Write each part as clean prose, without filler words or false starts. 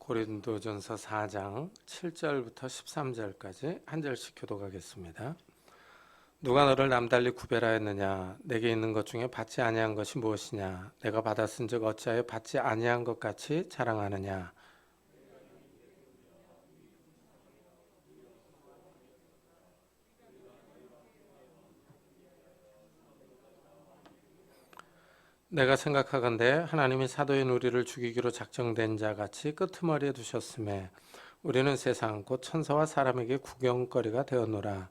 고린도전서 4장 7절부터 13절까지 한 절씩 교독하겠습니다. 누가 너를 남달리 구별하였느냐? 내게 있는 것 중에 받지 아니한 것이 무엇이냐? 내가 받았은즉 어찌하여 받지 아니한 것 같이 자랑하느냐? 내가 생각하건대 하나님이 사도인 우리를 죽이기로 작정된 자 같이 끄트머리에 두셨음에 우리는 세상 곧 천사와 사람에게 구경거리가 되었노라.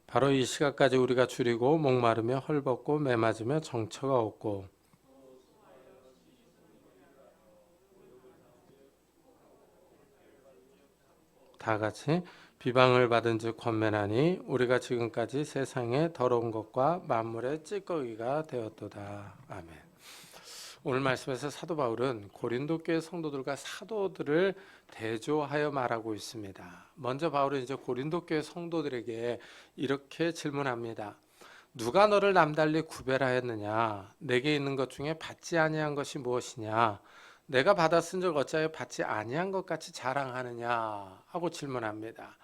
바로 이 시각까지 우리가 줄이고 목마르며 헐벗고 매맞으며 정처가 없고 다 같이 비방을 받은 즉 권면하니 우리가 지금까지 세상의 더러운 것과 만물의 찌꺼기가 되었도다. 아멘. 오늘 말씀에서 사도 바울은 고린도 교회 성도들과 사도들을 대조하여 말하고 있습니다. 먼저 바울은 이제 고린도 교회 성도들에게 이렇게 질문합니다. 누가 너를 남달리 구별하였느냐? 내게 있는 것 중에 받지 아니한 것이 무엇이냐? 내가 받았은즉 어찌하여 받지 아니한 것 같이 자랑하느냐? 하고 질문합니다.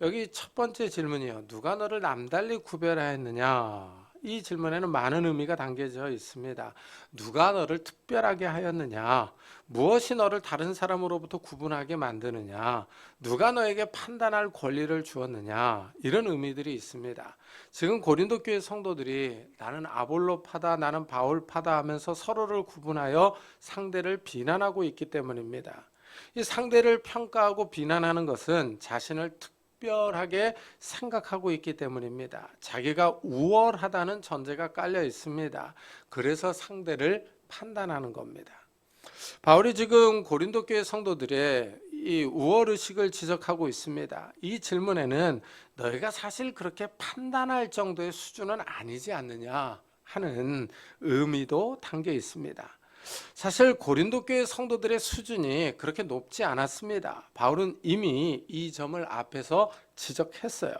여기 첫 번째 질문이요. 누가 너를 남달리 구별하였느냐? 이 질문에는 많은 의미가 담겨져 있습니다. 누가 너를 특별하게 하였느냐? 무엇이 너를 다른 사람으로부터 구분하게 만드느냐? 누가 너에게 판단할 권리를 주었느냐? 이런 의미들이 있습니다. 지금 고린도 교회 성도들이 나는 아볼로파다, 나는 바울파다 하면서 서로를 구분하여 상대를 비난하고 있기 때문입니다. 이 상대를 평가하고 비난하는 것은 자신을 특별하게 생각하고 있기 때문입니다. 자기가 우월하다는 전제가 깔려 있습니다. 그래서 상대를 판단하는 겁니다. 바울이 지금 고린도 교회 성도들의 이 우월의식을 지적하고 있습니다. 이 질문에는 너희가 사실 그렇게 판단할 정도의 수준은 아니지 않느냐 하는 의미도 담겨 있습니다. 사실 고린도 교회 성도들의 수준이 그렇게 높지 않았습니다. 바울은 이미 이 점을 앞에서 지적했어요.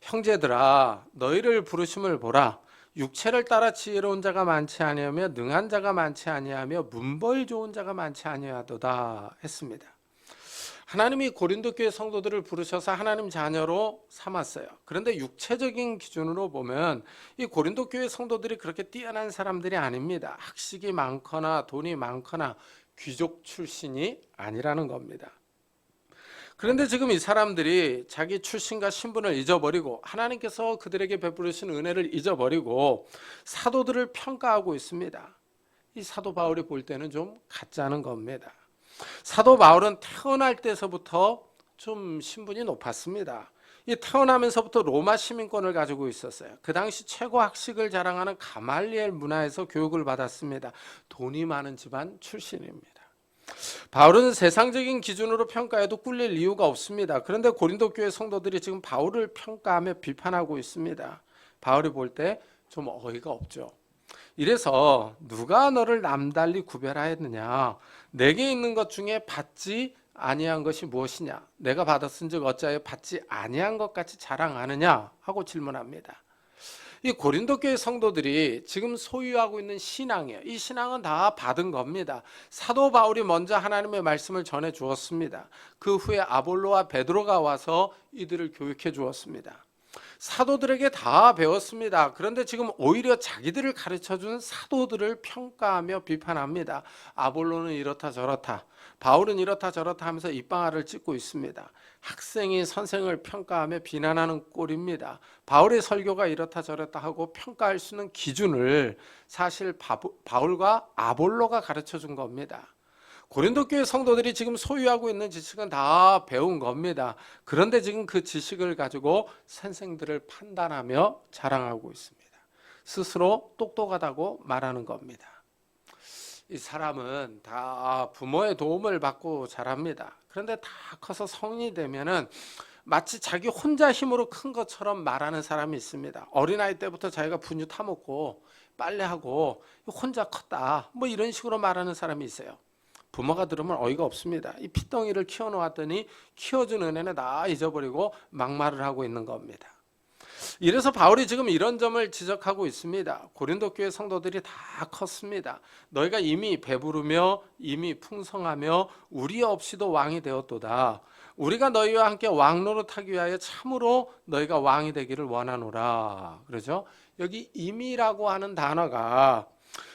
형제들아, 너희를 부르심을 보라. 육체를 따라 지혜로운 자가 많지 아니하며 능한 자가 많지 아니하며 문벌 좋은 자가 많지 아니하도다 했습니다. 하나님이 고린도 교회 성도들을 부르셔서 하나님 자녀로 삼았어요. 그런데 육체적인 기준으로 보면 이 고린도 교회 성도들이 그렇게 뛰어난 사람들이 아닙니다. 학식이 많거나 돈이 많거나 귀족 출신이 아니라는 겁니다. 그런데 지금 이 사람들이 자기 출신과 신분을 잊어버리고 하나님께서 그들에게 베푸신 은혜를 잊어버리고 사도들을 평가하고 있습니다. 이 사도 바울이 볼 때는 좀 가짜는 겁니다. 사도 바울은 태어날 때서부터 좀 신분이 높았습니다. 이 태어나면서부터 로마 시민권을 가지고 있었어요. 그 당시 최고 학식을 자랑하는 가말리엘 문화에서 교육을 받았습니다. 돈이 많은 집안 출신입니다. 바울은 세상적인 기준으로 평가해도 꿀릴 이유가 없습니다. 그런데 고린도 교회 성도들이 지금 바울을 평가하며 비판하고 있습니다. 바울이 볼 때 좀 어이가 없죠. 이래서 누가 너를 남달리 구별하였느냐? 내게 있는 것 중에 받지 아니한 것이 무엇이냐? 내가 받았은즉 어찌하여 받지 아니한 것 같이 자랑하느냐? 하고 질문합니다. 이 고린도 교회 성도들이 지금 소유하고 있는 신앙이에요. 이 신앙은 다 받은 겁니다. 사도 바울이 먼저 하나님의 말씀을 전해 주었습니다. 그 후에 아볼로와 베드로가 와서 이들을 교육해 주었습니다. 사도들에게 다 배웠습니다. 그런데 지금 오히려 자기들을 가르쳐준 사도들을 평가하며 비판합니다. 아볼로는 이렇다 저렇다, 바울은 이렇다 저렇다 하면서 입방아를 찍고 있습니다. 학생이 선생을 평가하며 비난하는 꼴입니다. 바울의 설교가 이렇다 저렇다 하고 평가할 수 있는 기준을 사실 바울과 아볼로가 가르쳐준 겁니다. 고린도 교회 성도들이 지금 소유하고 있는 지식은 다 배운 겁니다. 그런데 지금 그 지식을 가지고 선생들을 판단하며 자랑하고 있습니다. 스스로 똑똑하다고 말하는 겁니다. 이 사람은 다 부모의 도움을 받고 자랍니다. 그런데 다 커서 성인이 되면은 마치 자기 혼자 힘으로 큰 것처럼 말하는 사람이 있습니다. 어린아이 때부터 자기가 분유 타먹고 빨래하고 혼자 컸다, 뭐 이런 식으로 말하는 사람이 있어요. 부모가 들으면 어이가 없습니다. 이 핏덩이를 키워놓았더니 키워준 은혜는 다 잊어버리고 막말을 하고 있는 겁니다. 이래서 바울이 지금 이런 점을 지적하고 있습니다. 고린도 교회 성도들이 다 컸습니다. 너희가 이미 배부르며 이미 풍성하며 우리 없이도 왕이 되었도다. 우리가 너희와 함께 왕노릇하기 위하여 참으로 너희가 왕이 되기를 원하노라. 그러죠? 여기 이미라고 하는 단어가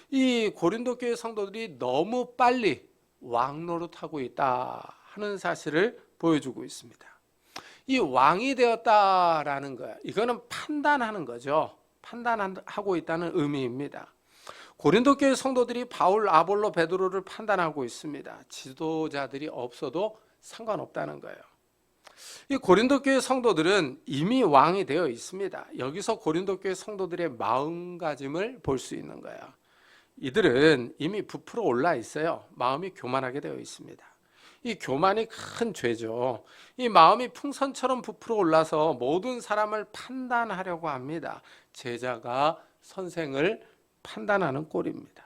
이 고린도 교회 성도들이 너무 빨리 왕노릇하고 있다 하는 사실을 보여주고 있습니다. 이 왕이 되었다라는 거야. 이거는 판단하는 거죠. 판단하고 있다는 의미입니다. 고린도 교회 성도들이 바울, 아볼로, 베드로를 판단하고 있습니다. 지도자들이 없어도 상관없다는 거예요. 이 고린도 교회 성도들은 이미 왕이 되어 있습니다. 여기서 고린도 교회 성도들의 마음가짐을 볼 수 있는 거예요. 이들은 이미 부풀어 올라 있어요. 마음이 교만하게 되어 있습니다. 이 교만이 큰 죄죠. 이 마음이 풍선처럼 부풀어 올라서 모든 사람을 판단하려고 합니다. 제자가 선생을 판단하는 꼴입니다.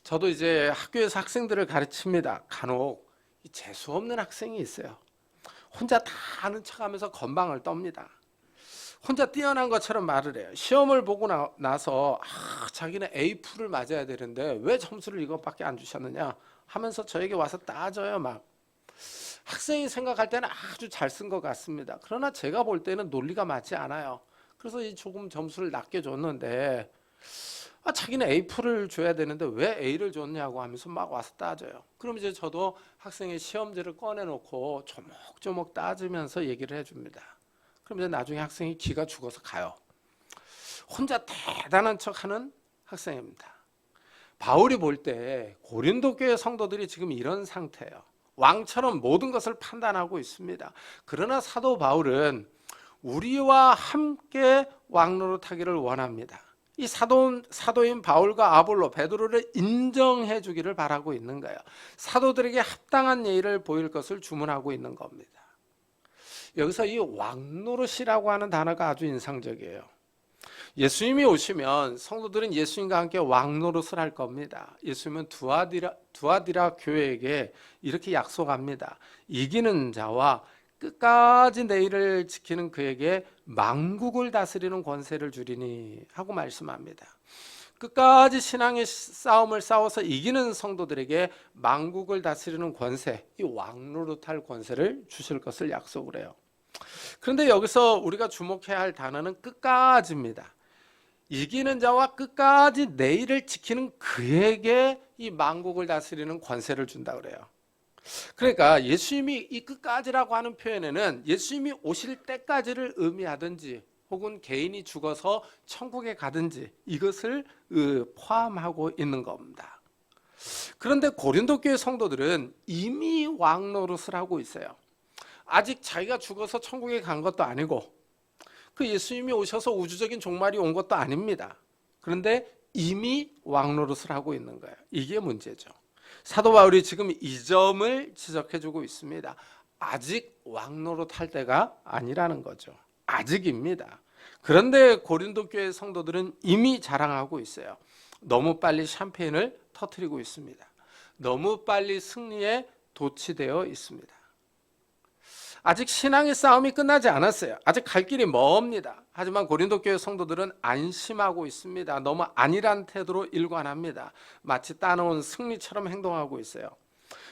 저도 이제 학교에서 학생들을 가르칩니다. 간혹 재수 없는 학생이 있어요. 혼자 다 아는 척하면서 건방을 떱니다. 혼자 뛰어난 것처럼 말을 해요. 시험을 보고 나서 자기는 A프를 맞아야 되는데 왜 점수를 이것밖에 안 주셨느냐 하면서 저에게 와서 따져요. 막 학생이 생각할 때는 아주 잘 쓴 것 같습니다. 그러나 제가 볼 때는 논리가 맞지 않아요. 그래서 조금 점수를 낮게 줬는데 자기는 A프를 줘야 되는데 왜 A를 줬냐고 하면서 막 와서 따져요. 그럼 이제 저도 학생의 시험지를 꺼내놓고 조목조목 따지면서 얘기를 해줍니다. 그럼 이제 나중에 학생이 기가 죽어서 가요. 혼자 대단한 척하는 학생입니다. 바울이 볼 때 고린도 교회 성도들이 지금 이런 상태예요. 왕처럼 모든 것을 판단하고 있습니다. 그러나 사도 바울은 우리와 함께 왕노릇하기를 원합니다. 이 사도인 바울과 아볼로, 베드로를 인정해 주기를 바라고 있는 거예요. 사도들에게 합당한 예의를 보일 것을 주문하고 있는 겁니다. 여기서 이 왕노릇이라고 하는 단어가 아주 인상적이에요. 예수님이 오시면 성도들은 예수님과 함께 왕노릇을 할 겁니다. 예수님은 두아디라 교회에게 이렇게 약속합니다. 이기는 자와 끝까지 내 일을 지키는 그에게 만국을 다스리는 권세를 주리니 하고 말씀합니다. 끝까지 신앙의 싸움을 싸워서 이기는 성도들에게 만국을 다스리는 권세, 이 왕노릇할 권세를 주실 것을 약속을 해요. 그런데 여기서 우리가 주목해야 할 단어는 끝까지입니다. 이기는 자와 끝까지 내 일을 지키는 그에게 이 만국을 다스리는 권세를 준다 그래요. 그러니까 예수님이 이 끝까지라고 하는 표현에는 예수님이 오실 때까지를 의미하든지 혹은 개인이 죽어서 천국에 가든지 이것을 포함하고 있는 겁니다. 그런데 고린도 교회 성도들은 이미 왕노릇을 하고 있어요. 아직 자기가 죽어서 천국에 간 것도 아니고 그 예수님이 오셔서 우주적인 종말이 온 것도 아닙니다. 그런데 이미 왕노릇을 하고 있는 거예요. 이게 문제죠. 사도 바울이 지금 이 점을 지적해주고 있습니다. 아직 왕노릇할 때가 아니라는 거죠. 아직입니다. 그런데 고린도 교회 성도들은 이미 자랑하고 있어요. 너무 빨리 샴페인을 터뜨리고 있습니다. 너무 빨리 승리에 도취되어 있습니다. 아직 신앙의 싸움이 끝나지 않았어요. 아직 갈 길이 멉니다. 하지만 고린도 교회 성도들은 안심하고 있습니다. 너무 안일한 태도로 일관합니다. 마치 따놓은 승리처럼 행동하고 있어요.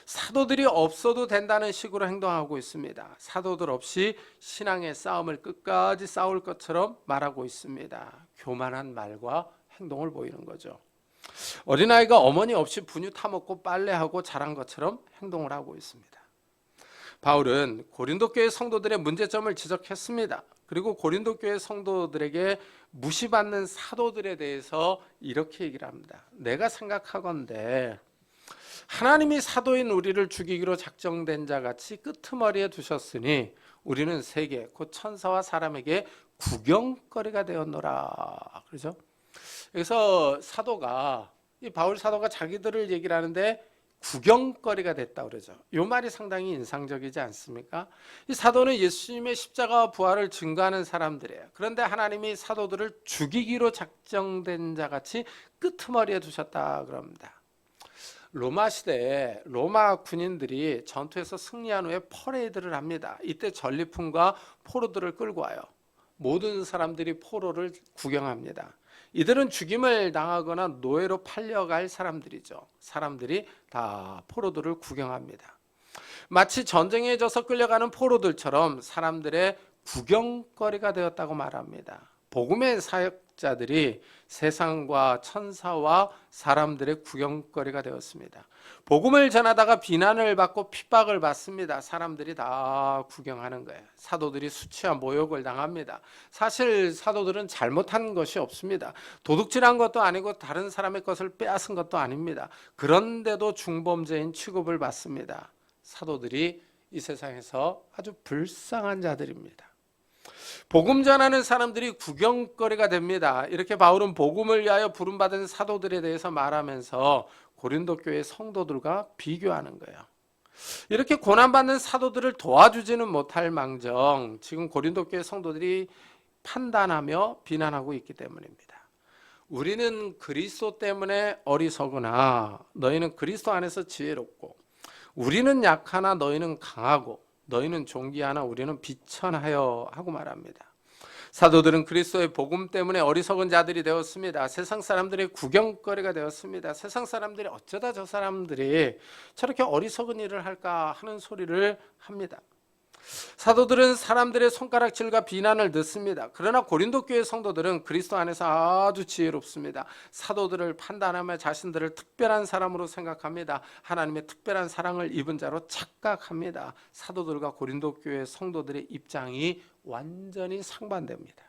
사도들이 없어도 된다는 식으로 행동하고 있습니다. 사도들 없이 신앙의 싸움을 끝까지 싸울 것처럼 말하고 있습니다. 교만한 말과 행동을 보이는 거죠. 어린아이가 어머니 없이 분유 타먹고 빨래하고 자란 것처럼 행동을 하고 있습니다. 바울은 고린도 교회 성도들의 문제점을 지적했습니다. 그리고 고린도 교회 성도들에게 무시받는 사도들에 대해서 이렇게 얘기를 합니다. 내가 생각하건대 하나님이 사도인 우리를 죽이기로 작정된 자 같이 끄트머리에 두셨으니 우리는 세계 곧 천사와 사람에게 구경거리가 되었노라. 그렇죠? 그래서 이 바울 사도가 자기들을 얘기를 하는데 구경거리가 됐다 그러죠. 이 말이 상당히 인상적이지 않습니까? 이 사도는 예수님의 십자가와 부활을 증거하는 사람들이에요. 그런데 하나님이 사도들을 죽이기로 작정된 자 같이 끄트머리에 두셨다 그럽니다. 로마 시대에 로마 군인들이 전투에서 승리한 후에 퍼레이드를 합니다. 이때 전리품과 포로들을 끌고 와요. 모든 사람들이 포로를 구경합니다. 이들은 죽임을 당하거나 노예로 팔려갈 사람들이죠. 사람들이 다 포로들을 구경합니다. 마치 전쟁에 져서 끌려가는 포로들처럼 사람들의 구경거리가 되었다고 말합니다. 복음의 사역자들이 세상과 천사와 사람들의 구경거리가 되었습니다. 복음을 전하다가 비난을 받고 핍박을 받습니다. 사람들이 다 구경하는 거예요. 사도들이 수치와 모욕을 당합니다. 사실 사도들은 잘못한 것이 없습니다. 도둑질한 것도 아니고 다른 사람의 것을 빼앗은 것도 아닙니다. 그런데도 중범죄인 취급을 받습니다. 사도들이 이 세상에서 아주 불쌍한 자들입니다. 복음 전하는 사람들이 구경거리가 됩니다. 이렇게 바울은 복음을 위하여 부름받은 사도들에 대해서 말하면서 고린도 교회 성도들과 비교하는 거예요. 이렇게 고난받는 사도들을 도와주지는 못할 망정 지금 고린도 교회 성도들이 판단하며 비난하고 있기 때문입니다. 우리는 그리스도 때문에 어리석으나 너희는 그리스도 안에서 지혜롭고 우리는 약하나 너희는 강하고 너희는 존귀하나 우리는 비천하여 하고 말합니다. 사도들은 그리스도의 복음 때문에 어리석은 자들이 되었습니다. 세상 사람들의 구경거리가 되었습니다. 세상 사람들이 어쩌다 저 사람들이 저렇게 어리석은 일을 할까 하는 소리를 합니다. 사도들은 사람들의 손가락질과 비난을 듣습니다. 그러나 고린도 교회 성도들은 그리스도 안에서 아주 지혜롭습니다. 사도들을 판단하며 자신들을 특별한 사람으로 생각합니다. 하나님의 특별한 사랑을 입은 자로 착각합니다. 사도들과 고린도 교회 성도들의 입장이 완전히 상반됩니다.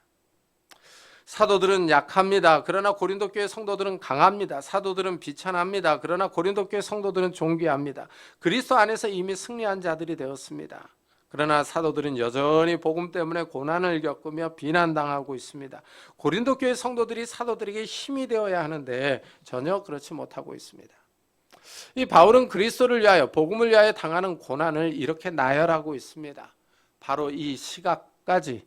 사도들은 약합니다. 그러나 고린도 교회 성도들은 강합니다. 사도들은 비천합니다. 그러나 고린도 교회 성도들은 존귀합니다. 그리스도 안에서 이미 승리한 자들이 되었습니다. 그러나 사도들은 여전히 복음 때문에 고난을 겪으며 비난당하고 있습니다. 고린도 교회 성도들이 사도들에게 힘이 되어야 하는데 전혀 그렇지 못하고 있습니다. 이 바울은 그리스도를 위하여 복음을 위하여 당하는 고난을 이렇게 나열하고 있습니다. 바로 이 시각까지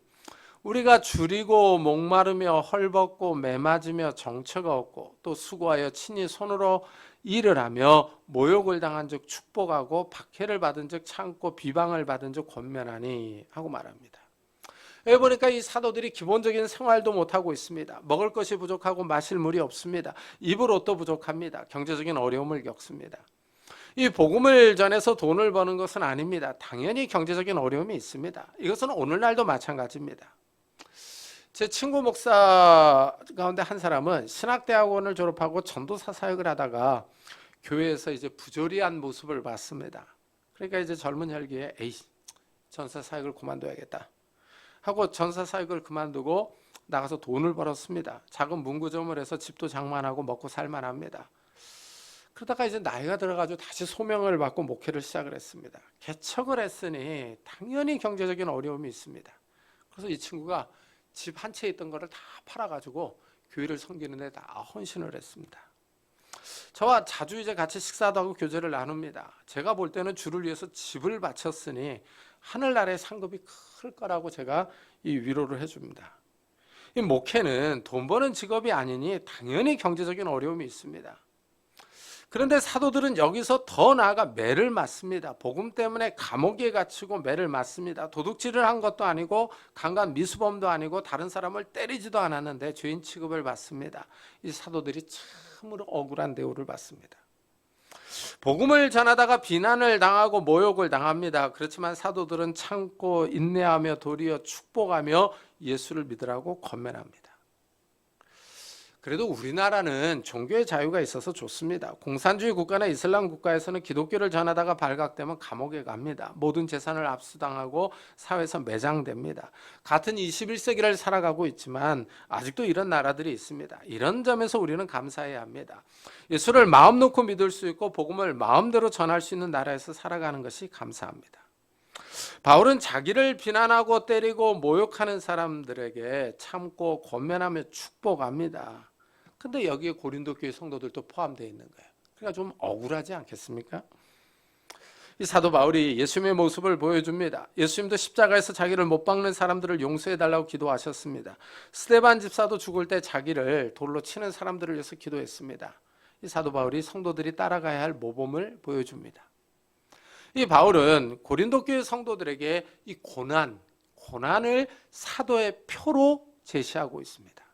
우리가 줄이고 목마르며 헐벗고 매맞으며 정처가 없고 또 수고하여 친히 손으로 일을 하며 모욕을 당한 즉 축복하고 박해를 받은 즉 참고 비방을 받은 즉 권면하니 하고 말합니다. 여기 보니까 이 사도들이 기본적인 생활도 못하고 있습니다. 먹을 것이 부족하고 마실 물이 없습니다. 입을 옷도 부족합니다. 경제적인 어려움을 겪습니다. 이 복음을 전해서 돈을 버는 것은 아닙니다. 당연히 경제적인 어려움이 있습니다. 이것은 오늘날도 마찬가지입니다. 제 친구 목사 가운데 한 사람은 신학대학원을 졸업하고 전도사 사역을 하다가 교회에서 이제 부조리한 모습을 봤습니다. 그러니까 이제 젊은 혈기에 에이 전사 사역을 그만둬야겠다 하고 전사 사역을 그만두고 나가서 돈을 벌었습니다. 작은 문구점을 해서 집도 장만하고 먹고 살만합니다. 그러다가 이제 나이가 들어가지고 다시 소명을 받고 목회를 시작을 했습니다. 개척을 했으니 당연히 경제적인 어려움이 있습니다. 그래서 이 친구가 집 한 채 있던 거를 다 팔아가지고 교회를 섬기는 데 다 헌신을 했습니다. 저와 자주 이제 같이 식사도 하고 교제를 나눕니다. 제가 볼 때는 주를 위해서 집을 바쳤으니 하늘나라의 상급이 클 거라고 제가 이 위로를 해줍니다. 이 목회는 돈 버는 직업이 아니니 당연히 경제적인 어려움이 있습니다. 그런데 사도들은 여기서 더 나아가 매를 맞습니다. 복음 때문에 감옥에 갇히고 매를 맞습니다. 도둑질을 한 것도 아니고 강간 미수범도 아니고 다른 사람을 때리지도 않았는데 죄인 취급을 받습니다. 이 사도들이 참으로 억울한 대우를 받습니다. 복음을 전하다가 비난을 당하고 모욕을 당합니다. 그렇지만 사도들은 참고 인내하며 도리어 축복하며 예수를 믿으라고 권면합니다. 그래도 우리나라는 종교의 자유가 있어서 좋습니다. 공산주의 국가나 이슬람 국가에서는 기독교를 전하다가 발각되면 감옥에 갑니다. 모든 재산을 압수당하고 사회에서 매장됩니다. 같은 21세기를 살아가고 있지만 아직도 이런 나라들이 있습니다. 이런 점에서 우리는 감사해야 합니다. 예수를 마음 놓고 믿을 수 있고 복음을 마음대로 전할 수 있는 나라에서 살아가는 것이 감사합니다. 바울은 자기를 비난하고 때리고 모욕하는 사람들에게 참고 권면하며 축복합니다. 근데 여기에 고린도 교회 성도들도 포함되어 있는 거예요. 그러니까 좀 억울하지 않겠습니까? 이 사도 바울이 예수님의 모습을 보여줍니다. 예수님도 십자가에서 자기를 못 박는 사람들을 용서해달라고 기도하셨습니다. 스데반 집사도 죽을 때 자기를 돌로 치는 사람들을 위해서 기도했습니다. 이 사도 바울이 성도들이 따라가야 할 모범을 보여줍니다. 이 바울은 고린도 교회 성도들에게 이 고난을 사도의 표로 제시하고 있습니다.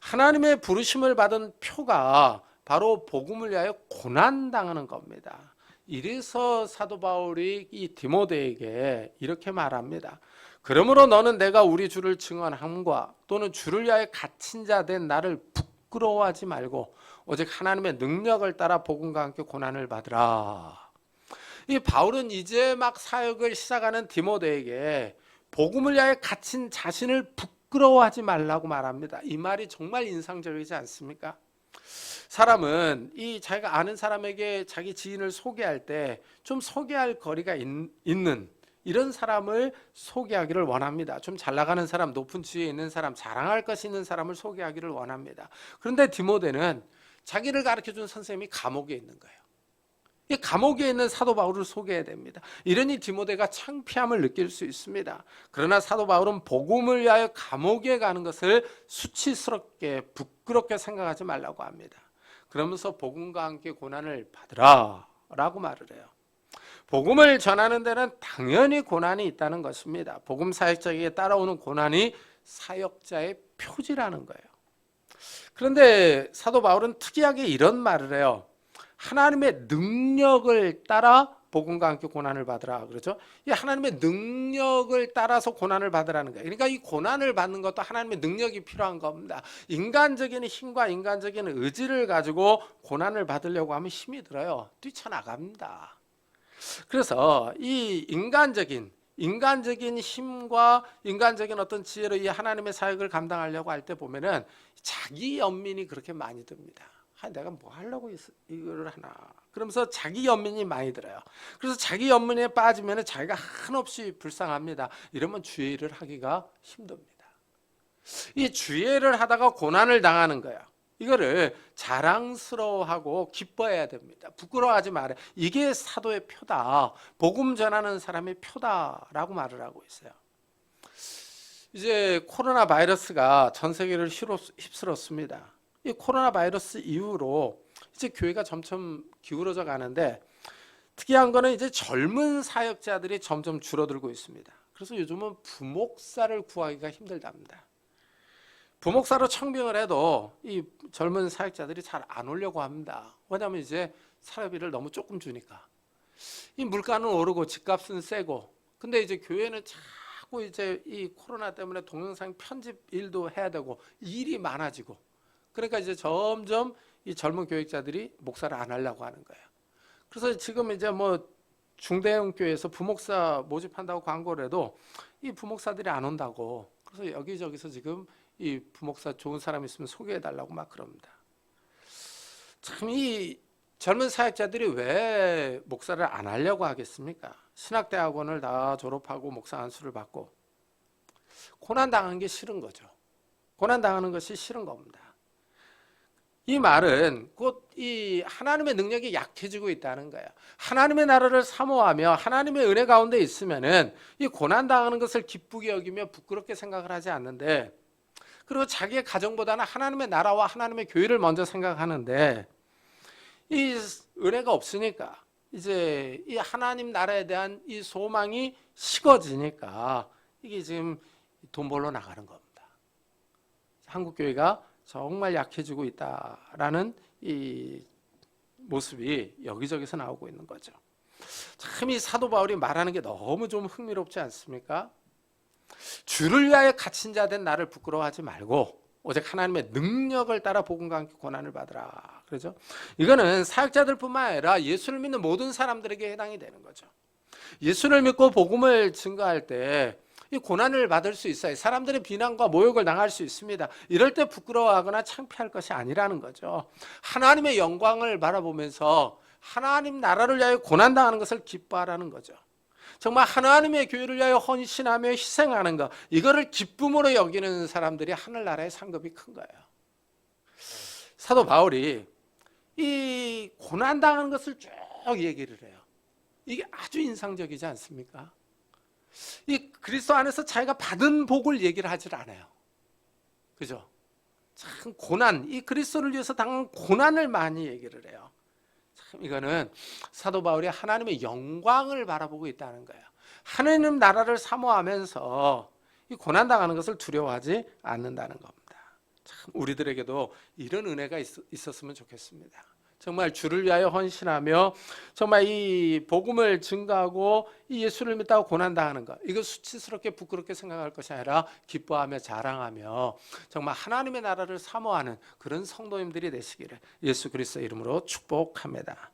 하나님의 부르심을 받은 표가 바로 복음을 위하여 고난당하는 겁니다. 이래서 사도 바울이 이 디모데에게 이렇게 말합니다. 그러므로 너는 내가 우리 주를 증언함과 또는 주를 위하여 갇힌 자 된 나를 부끄러워하지 말고 오직 하나님의 능력을 따라 복음과 함께 고난을 받으라. 이 바울은 이제 막 사역을 시작하는 디모데에게 복음을 위하여 갇힌 자신을 부끄러워하지 말라고 말합니다. 이 말이 정말 인상적이지 않습니까? 사람은 이 자기가 아는 사람에게 자기 지인을 소개할 때 좀 소개할 거리가 있는 이런 사람을 소개하기를 원합니다. 좀 잘 나가는 사람, 높은 지위에 있는 사람, 자랑할 것이 있는 사람을 소개하기를 원합니다. 그런데 디모데는 자기를 가르쳐준 선생님이 감옥에 있는 거예요. 이 감옥에 있는 사도 바울을 소개해야 됩니다. 이러니 디모데가 창피함을 느낄 수 있습니다. 그러나 사도 바울은 복음을 위하여 감옥에 가는 것을 수치스럽게 부끄럽게 생각하지 말라고 합니다. 그러면서 복음과 함께 고난을 받으라 라고 말을 해요. 복음을 전하는 데는 당연히 고난이 있다는 것입니다. 복음 사역자에게 따라오는 고난이 사역자의 표지라는 거예요. 그런데 사도 바울은 특이하게 이런 말을 해요. 하나님의 능력을 따라 복음과 함께 고난을 받으라 그러죠. 이 하나님의 능력을 따라서 고난을 받으라는 거예요. 그러니까 이 고난을 받는 것도 하나님의 능력이 필요한 겁니다. 인간적인 힘과 인간적인 의지를 가지고 고난을 받으려고 하면 힘이 들어요. 뛰쳐나갑니다. 그래서 이 인간적인 힘과 인간적인 어떤 지혜로 이 하나님의 사역을 감당하려고 할 때 보면은 자기 연민이 그렇게 많이 듭니다. 내가 뭐 하려고 이걸 하나. 그러면서 자기 연민이 많이 들어요. 그래서 자기 연민에 빠지면 자기가 한없이 불쌍합니다. 이러면 주의를 하기가 힘듭니다. 이 주의를 하다가 고난을 당하는 거야. 이거를 자랑스러워하고 기뻐해야 됩니다. 부끄러워하지 말아요. 이게 사도의 표다. 복음 전하는 사람의 표다라고 말을 하고 있어요. 이제 코로나 바이러스가 전 세계를 휩쓸었습니다. 이 코로나 바이러스 이후로 이제 교회가 점점 기울어져 가는데 특이한 거는 이제 젊은 사역자들이 점점 줄어들고 있습니다. 그래서 요즘은 부목사를 구하기가 힘들답니다. 부목사로 청빙을 해도 이 젊은 사역자들이 잘 안 오려고 합니다. 왜냐하면 이제 사례비를 너무 조금 주니까. 이 물가는 오르고 집값은 세고. 근데 이제 교회는 자꾸 이제 이 코로나 때문에 동영상 편집 일도 해야 되고 일이 많아지고. 그러니까 이제 점점 이 젊은 교육자들이 목사를 안 하려고 하는 거예요. 그래서 지금 이제 뭐 중대형 교회에서 부목사 모집한다고 광고를 해도 이 부목사들이 안 온다고. 그래서 여기저기서 지금 이 부목사 좋은 사람 있으면 소개해달라고 막 그럽니다. 참 이 젊은 사역자들이 왜 목사를 안 하려고 하겠습니까? 신학대학원을 다 졸업하고 목사 안수를 받고 고난당한 게 싫은 거죠. 고난당하는 것이 싫은 겁니다. 이 말은 곧 이 하나님의 능력이 약해지고 있다는 거예요. 하나님의 나라를 사모하며 하나님의 은혜 가운데 있으면은 이 고난당하는 것을 기쁘게 여기며 부끄럽게 생각을 하지 않는데 그리고 자기의 가정보다는 하나님의 나라와 하나님의 교회를 먼저 생각하는데 이 은혜가 없으니까 이제 이 하나님 나라에 대한 이 소망이 식어지니까 이게 지금 돈 벌러 나가는 겁니다. 한국 교회가 정말 약해지고 있다라는 이 모습이 여기저기서 나오고 있는 거죠. 참 이 사도 바울이 말하는 게 너무 좀 흥미롭지 않습니까? 주를 위하여 갇힌 자 된 나를 부끄러워하지 말고 오직 하나님의 능력을 따라 복음과 함께 고난을 받으라. 그렇죠? 이거는 사역자들뿐만 아니라 예수를 믿는 모든 사람들에게 해당이 되는 거죠. 예수를 믿고 복음을 증거할 때 이 고난을 받을 수 있어요. 사람들의 비난과 모욕을 당할 수 있습니다. 이럴 때 부끄러워하거나 창피할 것이 아니라는 거죠. 하나님의 영광을 바라보면서 하나님 나라를 위하여 고난당하는 것을 기뻐하라는 거죠. 정말 하나님의 교회를 위하여 헌신하며 희생하는 것, 이거를 기쁨으로 여기는 사람들이 하늘나라의 상급이 큰 거예요. 사도 바울이 이 고난당하는 것을 쭉 얘기를 해요. 이게 아주 인상적이지 않습니까? 이 그리스도 안에서 자기가 받은 복을 얘기를 하질 않아요. 그죠? 참 고난, 이 그리스도를 위해서 당한 고난을 많이 얘기를 해요. 참 이거는 사도 바울이 하나님의 영광을 바라보고 있다는 거예요. 하나님 나라를 사모하면서 이 고난 당하는 것을 두려워하지 않는다는 겁니다. 참 우리들에게도 이런 은혜가 있었으면 좋겠습니다. 정말 주를 위하여 헌신하며 정말 이 복음을 증거하고 이 예수를 믿다가 고난 당하는 것, 이거 수치스럽게 부끄럽게 생각할 것이 아니라 기뻐하며 자랑하며 정말 하나님의 나라를 사모하는 그런 성도님들이 되시기를 예수 그리스도의 이름으로 축복합니다.